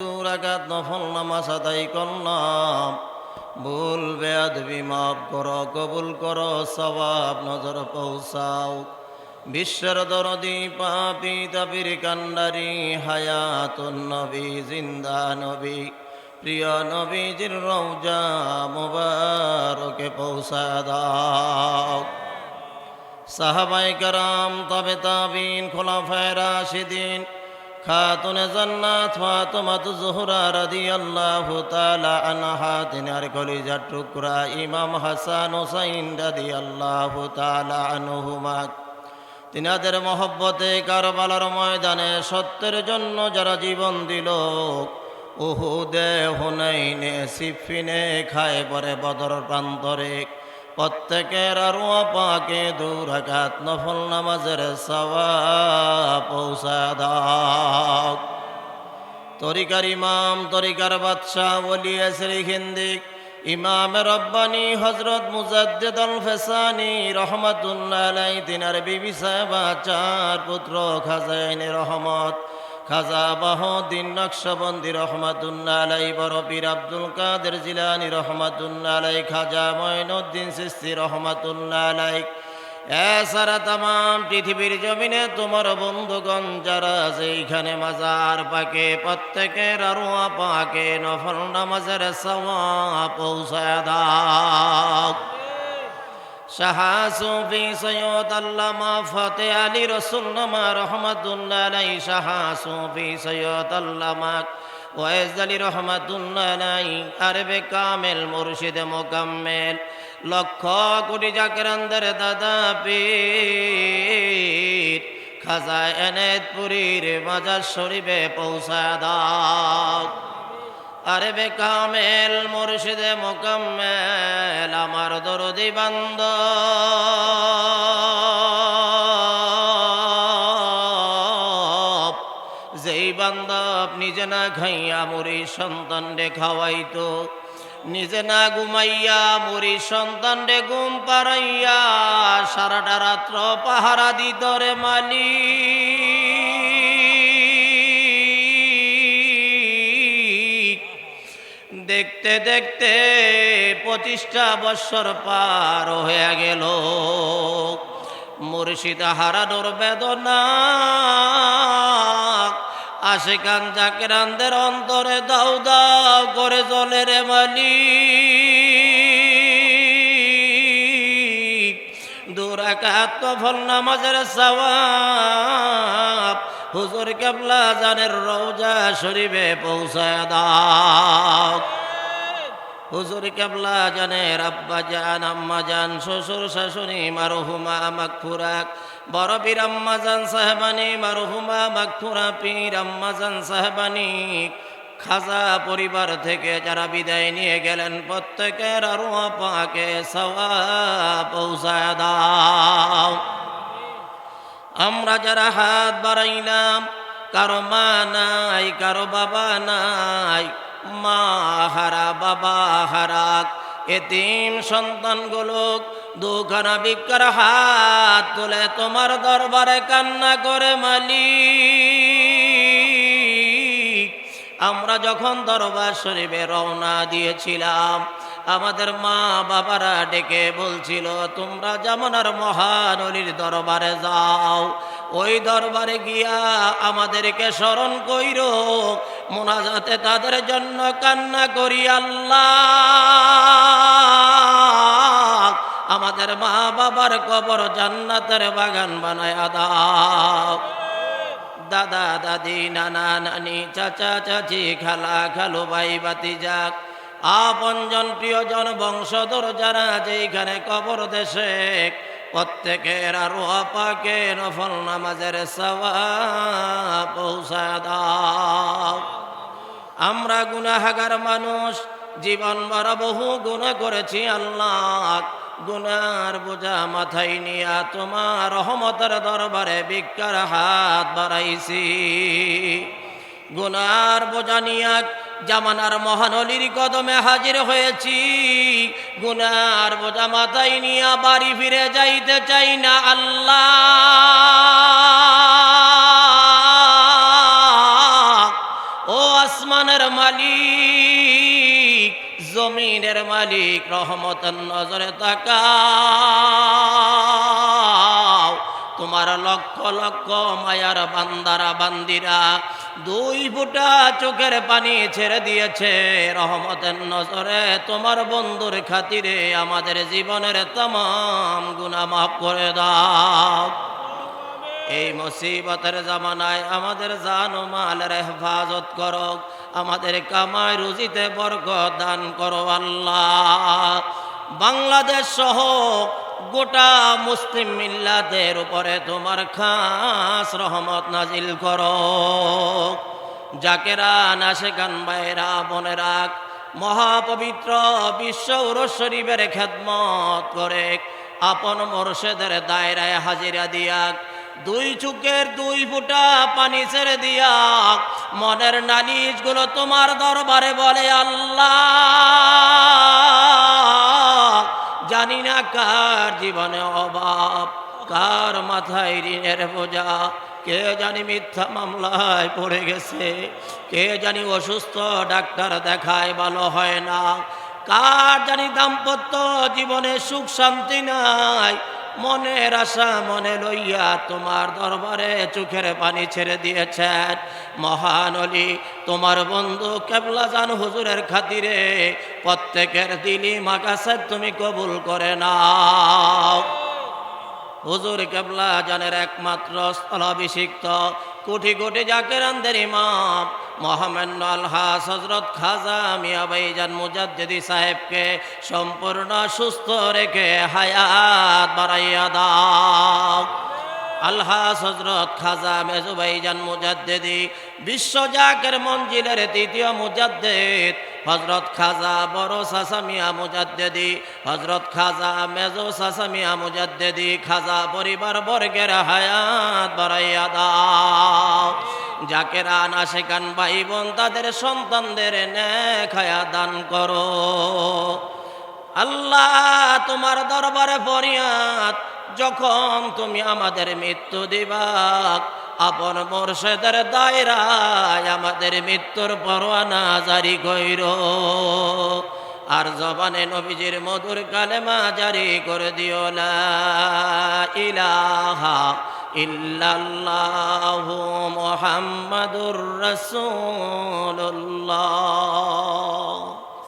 রাকাত নফল নামাজ আদায় করলাম, ভুল বেয়াদবি মাফ করো, কবুল করো, সওয়াব নজর পৌঁছাও। বিশ্বের দরদি পাপি তাপির কান্ডারি হায়াতুন নবী জিন্দা নবী প্রিয় নবীজির রওজা মুবারকে পৌঁছা দাও। সাহাবায়ে কেরাম, তবে তাবিন, খোলাফায়ে রাশিদিন, খাতুনে জান্নাত ফাতেমাতুজ জোহরা রাদিয়াল্লাহু তাআলা আনহা, তিনার কলিজার টুকরা ইমাম হাসান হুসাইন রাদিয়াল্লাহু তাআলা আনহুমা, তিনাদের মহব্বতে কারবালার ময়দানে সত্যের জন্য যারা জীবন দিল, উহুদে, হুনাইনে, সিফিনে, খায়বরে, বদর প্রান্তরে, প্রত্যেকের আরওয়া পাকে 2 রাকাত নফল নামাজের সওয়াব পৌঁছা দাও। তরিকার ইমাম, তরিকার বাদশাহ, ওলিয়ে শ্রীখিন্দিক, ইমাম রব্বানি হযরত মুজাদ্দিদ আল ফেসানি রহমাতুল্লাহ আলাইহি, তিনার বিবি সাহেবা, 4 পুত্র, খাজাইনে রহমত, খাজা বাহুদ্দিন নকশবন্দি রহমাতুল্লাহ আলাইহি, বড় পীর আব্দুল কাদের জিলানী রহমাতুল্লাহ আলাইহি, খাজা মঈনুদ্দিন চিশতি রহমাতুল্লাহ আলাইহি, এছাড়া তামাম পৃথিবীর জমিনে তোমার বন্ধুগণ যারা যেইখানে মাজার পাকে, প্রত্যেকের আরওয়া পাকে নফল নামাজের সওয়াব পৌঁছা দাও। শাহ সুফি সৈয়দ আল্লামা ফতে আলী রসুল্লামা রহমাতুল্লাহ আলাইহি, শাহ সুফি সৈয়দ আল্লামা ওয়াইজ আলী রহমাতুল্লাহ আলাইহি, আরবে কামেল মুর্শিদে মোকাম্মেল, লক্ষ কোটি জাকেরানদের দাদা পীর খাজা এনায়েতপুরীর মাজার শরীফে পৌঁছা দাও। আরবে কামেল মুর্শিদে মোকাম্মেল, আমার দরদি বান্দা যেই বান্দব নিজে না খাইয়া মুড়ি সন্তান রে খাওয়াইতো, নিজে না ঘুমাইয়া মুড়ি সন্তান রে ঘুম পাড়াইয়া সারাটা রাত্র পাহারা দিত রে মালিক। দেখতে দেখতে 25টা বৎসর পার হয়ে গেল, মুর্শিদ হারানোর বেদনা আশিকান জাকেরানদের অন্তরে দাউ দাউ করে জ্বলে রে মালিক। 2 রাকাত নফল নামাজের সওয়াব হুজুর কেবলা জানের রওজা শরীফে পৌঁছা দাও। হুজুর কেবলা জানের আব্বা জান, আম্মা জান, শ্বশুর শাশুড়ি মারহুমা মাগফুরা, বড় পীর আম্মা জান সাহেবানি মারহুমা মাগফুরা, পীর আম্মা জান সাহেবানি, খাজা পরিবার থেকে যারা বিদায় নিয়ে গেলেন, প্রত্যেকের আরওয়া পাকে সওয়াব পৌঁছা দাও। আমরা যারা হাত বাড়াইলাম, কারো মা নাই, কারো বাবা নাই, মা হারা বাবা হারা এতিম সন্তানগুলো 2খানা ভিক্ষার হাত তুলে তোমার দরবারে কান্না করে মালিক। আমরা যখন দরবার শরীফে রওনা দিয়েছিলাম, আমাদের মা বাবারা ডেকে বলছিল, তোমরা জামানার মহান ওলির দরবারে যাও, ওই দরবারে গিয়া আমাদেরকে স্মরণ কইরো, মোনাজাতে তাদের জন্য কান্না করি আল্লাহ, আমাদের মা বাবার কবর জান্নাতের বাগান বানায় দাও। দাদা দাদি, নানা নানি, চাচা চাচি, খালা খালু, ভাই ভাতিজা, আপনজন প্রিয়জন বংশধর যারা যেইখানে কবর দেশে, প্রত্যেকের আরওয়া পাকে নফল নামাজের সওয়াব পৌঁছা দাও। আমরা গুনাহগার মানুষ, জীবন ভরা বহু গুনাহ করেছি আল্লাহ, গুনার বোঝা মাথায় নিয়া তোমার রহমতের দরবারে ভিক্ষার হাত বাড়াইছি। গুনার বোঝা নিয়া জামানার মহানলির কদমে হাজির হয়েছি, গুনার বোঝা মাথায় নিয়া বাড়ি ফিরে যাইতে চাই না আল্লাহ। ও আসমান আসমানের মালিক, জমিনের মালিক, রহমতের নজরে তাকাও। তোমার লক্ষ লক্ষ মায়ার বান্দারা বান্দিরা দুই ফোঁটা চোখের পানি ছেড়ে দিয়েছে রহমতের নজরে। তোমার বন্ধুর খাতিরে আমাদের জীবনের तमाम গুনাহ মাফ করে দাও। এই মুসিবতের জামানায় আমাদের জান ও মালের হেফাজত করো, আমাদের কামাই রুজিতে বরকত দান করো আল্লাহ। বাংলাদেশ সহ গোটা মুসলিম মিল্লাতের উপরে তোমার খাস রহমত নাজিল করো। জাকেরা নাশেকান ভাইরা বোনেরা মহাপবিত্র বিশ্ব উরুস শরীফের খেদমত করে আপন মুর্শিদের দায়রায় হাজিরা দিয়া দুই চোখের দুই ফোঁটা পানি ছেড়ে দিয়া মনের নালিশগুলো তোমার দরবারে বলে আল্লাহ, জানি না কার জীবনে অভাব, কার মাথায় ঋণের বোঝা, কে জানি মিথ্যা মামলায় পড়ে গেছে, কে জানি অসুস্থ ডাক্তার দেখায় ভালো হয় না, কার জানি দাম্পত্য জীবনে সুখ শান্তি নাই। মনের আশা মনে লইয়া তোমার দরবারে চোখের পানি ছেড়ে দিয়েছেন মহান ওলি তোমার বন্ধু কেবলা জান হুজুরের খাতিরে প্রত্যেকের দিলি মাকাসাদ তুমি কবুল করে নাও। হুজুর কেবলা জানের একমাত্র স্থলাভিষিক্ত কোটি কোটি জাকেরানদের ইমাম মহামান্য আলহাজ হযরত খাজা মিয়া ভাইজান মুজাদ্দিদি সাহেবকে সম্পূর্ণ সুস্থ রেখে হায়াত বাড়াইয়া দাও। আলহাজ হযরত খাজা মেজু ভাইজান মুজাদ্দিদি বিশ্ব জাকের মঞ্জিলের তৃতীয় মুজাদ্দিদ হযরত খাজা বড় চাচা মিয়া মুজাদ্দিদি, হযরত খাজা মেজো চাচা মিয়া মুজাদ্দিদি, খাজা পরিবার বর্গের হায়াত বাড়াইয়া দাও। জাকেরা নাশেকান ভাই বোন তাদের সন্তানদের নেক হায়াত দান করো আল্লাহ। তোমার দরবারে ফরিয়াদ, যখন তুমি আমাদের মৃত্যু দিবা আপন মুর্শিদের দায়রায় আমাদের মৃত্যুর পরোয়ানা জারি কইরো, আর জবানে নবীজির মধুর কালেমা জারি করে দিও লা ইলাহা ইল্লাল্লাহু মুহাম্মাদুর রাসূলুল্লাহ।